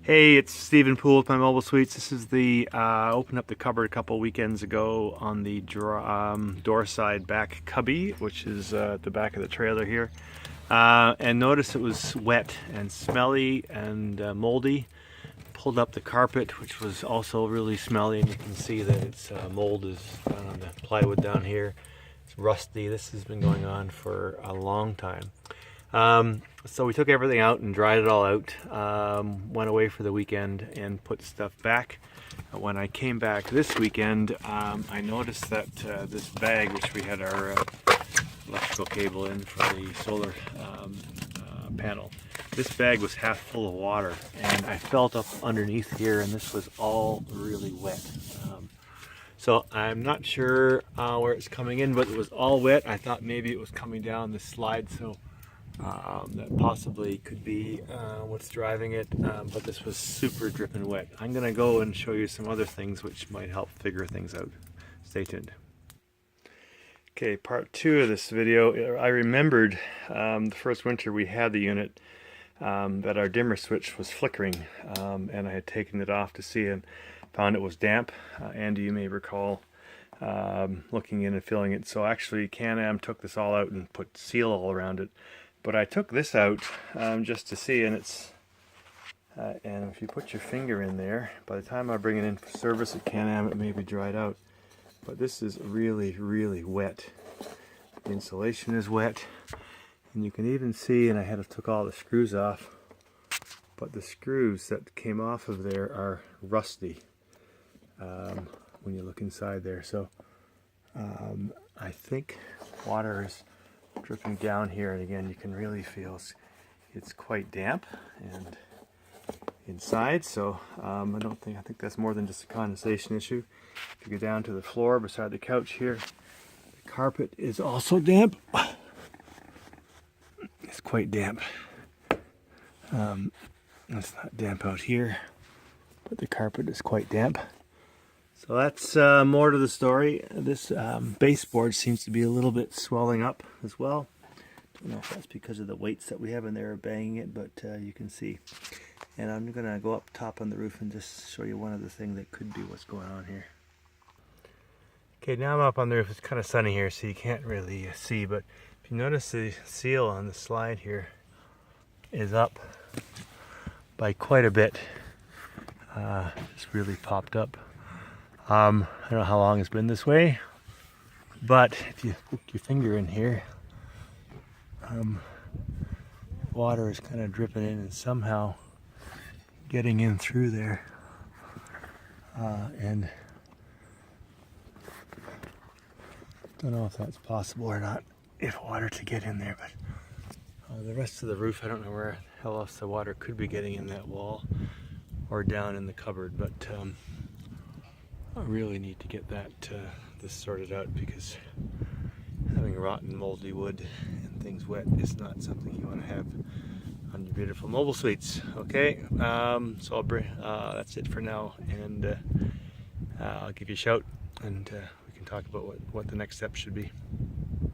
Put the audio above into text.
Hey, it's Stephen Poole with my Mobile Suites. This is the opened up the cupboard a couple weekends ago on the door side back cubby, which is the back of the trailer here. And notice it was wet and smelly and moldy. Pulled up the carpet, which was also really smelly, and you can see that its mold is on the plywood down here. It's rusty. This has been going on for a long time. So we took everything out and dried it all out, went away for the weekend and put stuff back. When I came back this weekend, I noticed that this bag, which we had our electrical cable in for the solar panel, this bag was half full of water, and I felt up underneath here and this was all really wet. So I'm not sure where it's coming in, but it was all wet. I thought maybe it was coming down this slide, so that possibly could be what's driving it, but this was super dripping wet. I'm gonna go and show you some other things which might help figure things out. Stay tuned. Okay, part two of this video. I remembered the first winter we had the unit that our dimmer switch was flickering, and I had taken it off to see and found it was damp. Andy, you may recall looking in and feeling it. So actually CanAm took this all out and put seal all around it. But I took this out just to see, and it's and if you put your finger in there, by the time I bring it in for service at CanAm, it may be dried out. But this is really, really wet. The insulation is wet, and you can even see, and I had to took all the screws off, but the screws that came off of there are rusty when you look inside there. So I think water is dripping down here, and again you can really feel it's quite damp and inside. So I think that's more than just a condensation issue. If you go down to the floor beside the couch here, the carpet is also damp. It's quite damp. It's not damp out here, but the carpet is quite damp. So that's more to the story. This baseboard seems to be a little bit swelling up as well. Don't know if that's because of the weights that we have in there banging it, but you can see. And I'm going to go up top on the roof and just show you one other thing that could be what's going on here. Okay, now I'm up on the roof. It's kind of sunny here, so you can't really see, but if you notice, the seal on the slide here is up by quite a bit. It's really popped up. I don't know how long it's been this way, but if you poke your finger in here, water is kind of dripping in and somehow getting in through there. And don't know if that's possible or not, if water to get in there, but the rest of the roof, I don't know where the hell else the water could be getting in that wall or down in the cupboard, but I really need to get this sorted out, because having rotten, moldy wood and things wet is not something you want to have on your beautiful mobile suites. Okay, so I'll bring that's it for now, and I'll give you a shout, and we can talk about what the next step should be.